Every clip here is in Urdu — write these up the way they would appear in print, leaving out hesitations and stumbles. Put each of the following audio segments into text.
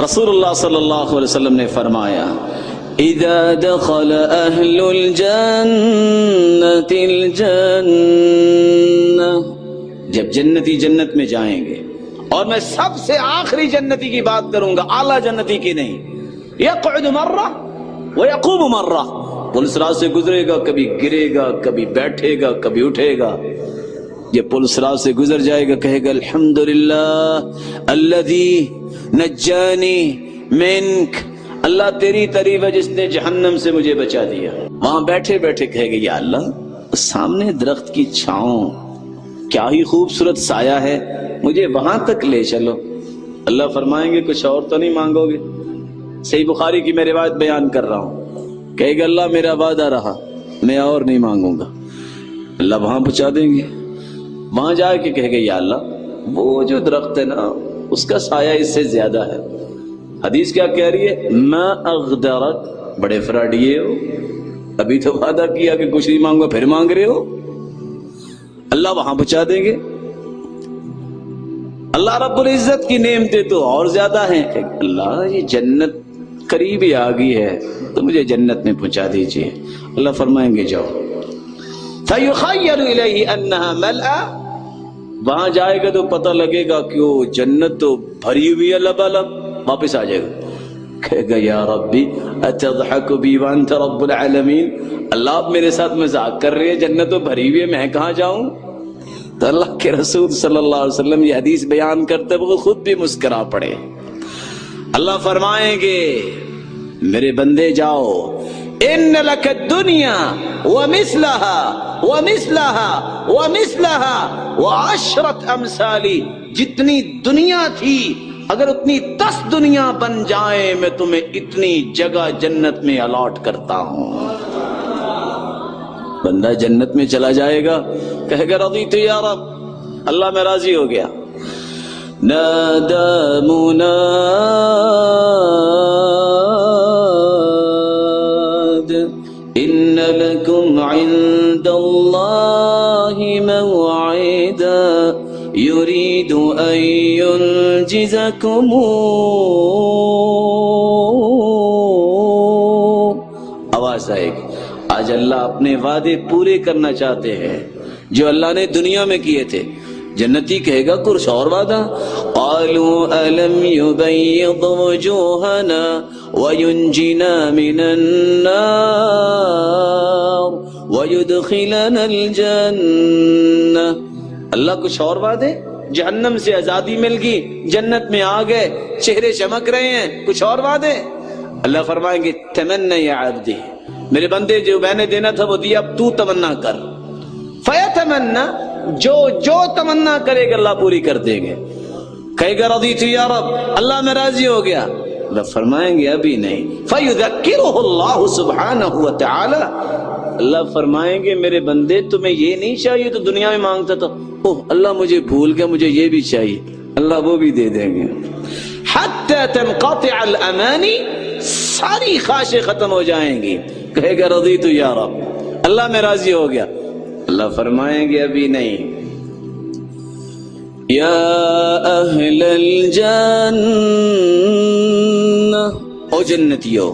رسول اللہ صلی اللہ علیہ وسلم نے فرمایا اذا دخل اہل الجنة الجنة، جب جنتی جنت میں جائیں گے، اور میں سب سے آخری جنتی کی بات کروں گا، اعلیٰ جنتی کی نہیں، یقعد مرہ ویقوم مرہ، پل صراط سے گزرے گا، کبھی گرے گا، کبھی بیٹھے گا، کبھی اٹھے گا، یہ پل صراط سے گزر جائے گا، کہے گا الحمدللہ الذی نجانی منک، اللہ تیری تعریف ہے جس نے جہنم سے مجھے بچا دیا۔ وہاں بیٹھے بیٹھے کہے گا یا اللہ سامنے درخت کی چھاؤں کیا ہی خوبصورت سایہ ہے، مجھے وہاں تک لے چلو۔ اللہ فرمائیں گے کچھ اور تو نہیں مانگو گے؟ صحیح بخاری کی میں روایت بیان کر رہا ہوں، کہے گا اللہ میرا وعدہ رہا، میں اور نہیں مانگوں گا۔ اللہ وہاں پہنچا دیں گے، وہاں جا کے کہے گا یا اللہ وہ جو درخت ہے نا اس کا سایہ اس سے زیادہ ہے۔ حدیث کیا کہہ رہی ہے؟ ما اغدرک، بڑے فراڈیے ہو، ابھی تو وعدہ کیا کہ کچھ نہیں مانگو پھر مانگ رہے ہو۔ اللہ وہاں پہنچا دیں گے۔ اللہ رب العزت کی نعمتیں تو اور زیادہ ہیں، اللہ یہ جنت قریب ہی آ گئی ہے تو مجھے جنت میں پہنچا دیجئے۔ اللہ فرمائیں گے جاؤ، فَيُخَيَّلُ إِلَيْهِ أَنَّهَا مَلْأَ، وہاں جائے گا تو پتہ لگے گا کہ وہ جنت تو بھری ہوئی ہے لبالب، واپس آ جائے گا، کہے گا یا ربی اتضحک بی وانت رب العالمین، اللہ آپ میرے ساتھ مذاق کر رہے ہیں، جنت تو بھری ہوئی ہے میں کہاں جاؤں؟ تو اللہ کے رسول صلی اللہ علیہ وسلم یہ حدیث بیان کرتے وہ خود بھی مسکرا پڑے۔ اللہ فرمائیں گے میرے بندے جاؤ، ان لک الدنیا ومثلها ومثلها ومثلها وعشرۃ امثال، جتنی دنیا تھی اگر اتنی 10 دنیا بن جائیں میں تمہیں اتنی جگہ جنت میں الاٹ کرتا ہوں۔ بندہ جنت میں چلا جائے گا، کہے گا رضیت یا رب، اللہ میں راضی ہو گیا۔ نادى مناد إن لكم عند الله موعدا يريد أن ينجزكم، آواز آئے گی آج اللہ اپنے وعدے پورے کرنا چاہتے ہیں جو اللہ نے دنیا میں کیے تھے۔ جنتی کہے گا کچھ اور وعدہ، قالوا ألم يبيض وجوهنا وينجنا من النار ويدخلنا الجنة، اللہ کچھ اور وعدے، جہنم سے آزادی مل گئی، جنت میں آ گئے، چہرے چمک رہے ہیں، کچھ اور وعدے؟ اللہ فرمائیں گے تمنا یا عبدی، میرے بندے جو میں نے دینا تھا وہ دیا، اب تو تمنا کر۔ فیتمنا، جو تمنا کرے گا اللہ پوری کر دیں گے۔ کہے گا رضیت یا رب، اللہ میں راضی ہو گیا۔ اللہ فرمائیں گے ابھی نہیں۔ فیذکرہ اللہ سبحانہ وتعالی، اللہ فرمائیں گے میرے بندے تمہیں یہ نہیں چاہیے تو دنیا میں مانگتا تھا، اوہ اللہ مجھے بھول گیا، مجھے یہ بھی چاہیے، اللہ وہ بھی دے دیں گے۔ حتی تنقطع الامانی، ساری خواہشیں ختم ہو جائیں گی۔ کہے گا رضیت یا رب، اللہ میں راضی ہو گیا۔ اللہ فرمائیں گے ابھی نہیں۔ یا اہل الجنہ، او جنتیو،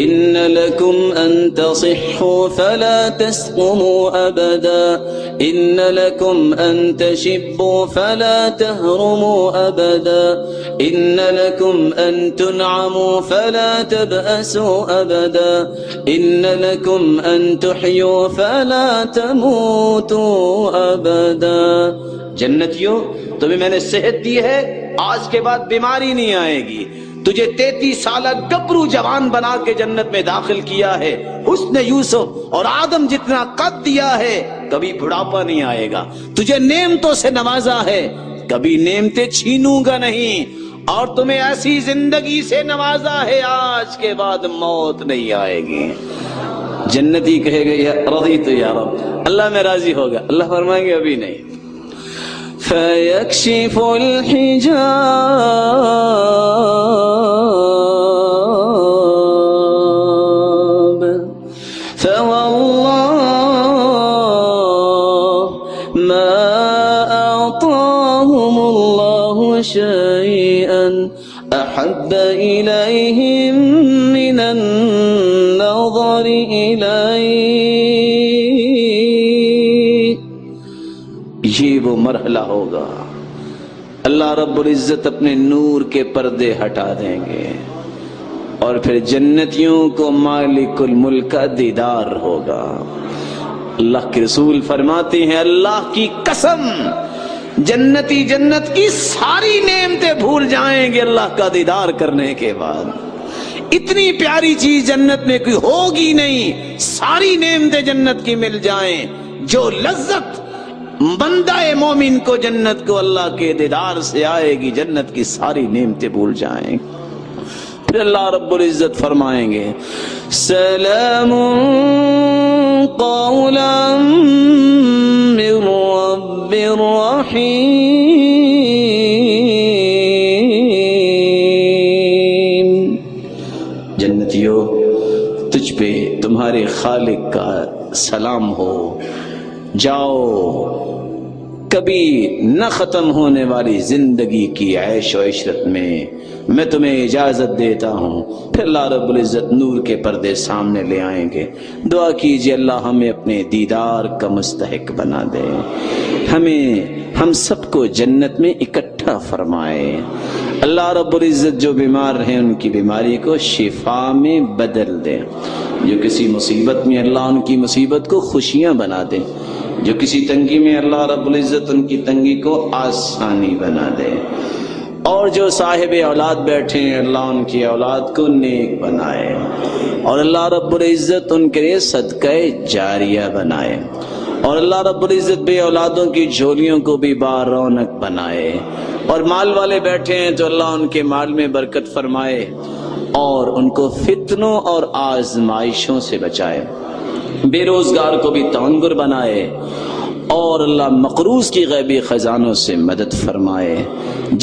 ان لکم ان تصحوا فلا تسقموا ابدا، ان لکم ان تشبوا فلا تهرموا ابدا، ان لکم ان تنعموا فلا تبأسوا ابدا، ان لکم ان تحیوا فلا تموتوا ابدا۔ جنتیوں تمہیں میں نے صحت دی ہے، آج کے بعد بیماری نہیں آئے گی، تجھے 33 سالہ گبرو جوان بنا کے جنت میں داخل کیا ہے، حسن یوسف اور آدم جتنا قد دیا ہے، کبھی بڑھاپا نہیں آئے گا، تجھے نعمتوں سے نوازا ہے، کبھی نعمتیں چھینوں گا نہیں، اور تمہیں ایسی زندگی سے نوازا ہے آج کے بعد موت نہیں آئے گی۔ جنتی کہے گا یا رضیت یا رب، اللہ میں راضی ہوگا۔ اللہ فرمائیں گے ابھی نہیں۔ فَيَكْشِفُ الْحِجَابَ فَوَاللَّهِ مَا أَعْطَاهُمُ اللَّهُ شَيْئًا أَحَبَّ إليهم من النظر إليه. یہ وہ مرحلہ ہوگا اللہ رب العزت اپنے نور کے پردے ہٹا دیں گے اور پھر جنتیوں کو مالک الملک کا دیدار ہوگا. اللہ کے رسول فرماتے ہیں اللہ کی قسم جنتی جنت کی ساری نعمتیں بھول جائیں گے اللہ کا دیدار کرنے کے بعد. اتنی پیاری چیز جنت میں کوئی ہوگی نہیں، ساری نعمتیں جنت کی مل جائیں. جو لذت بندہ مومن کو جنت کو اللہ کے دیدار سے آئے گی، جنت کی ساری نعمتیں بھول جائیں. پھر اللہ رب العزت فرمائیں گے سلام قولا من رب رحیم. جنتیوں تجھ پہ تمہارے خالق کا سلام ہو، جاؤ کبھی نہ ختم ہونے والی زندگی کی عیش و عشرت میں تمہیں اجازت دیتا ہوں. پھر اللہ رب العزت نور کے پردے سامنے لے آئیں گے. دعا کیجئے اللہ ہمیں اپنے دیدار کا مستحق بنا دے، ہم سب کو جنت میں اکٹھا فرمائے. اللہ رب العزت جو بیمار ہیں ان کی بیماری کو شفا میں بدل دے، جو کسی مصیبت میں اللہ ان کی مصیبت کو خوشیاں بنا دے، جو کسی تنگی میں اللہ رب العزت ان کی تنگی کو آسانی بنا دے، اور جو صاحب اولاد بیٹھے ہیں اللہ ان کی اولاد کو نیک بنائے، اور اللہ رب العزت ان کے لیے صدقہ جاریہ بنائے، اور اللہ رب العزت بے اولادوں کی جھولیوں کو بھی بارونق بنائے. اور مال والے بیٹھے ہیں تو اللہ ان کے مال میں برکت فرمائے اور ان کو فتنوں اور آزمائشوں سے بچائے. بے روزگار کو بھی تونگر بنائے اور اللہ مقروض کی غیبی خزانوں سے مدد فرمائے.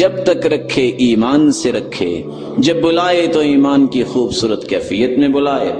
جب تک رکھے ایمان سے رکھے، جب بلائے تو ایمان کی خوبصورت کیفیت میں بلائے.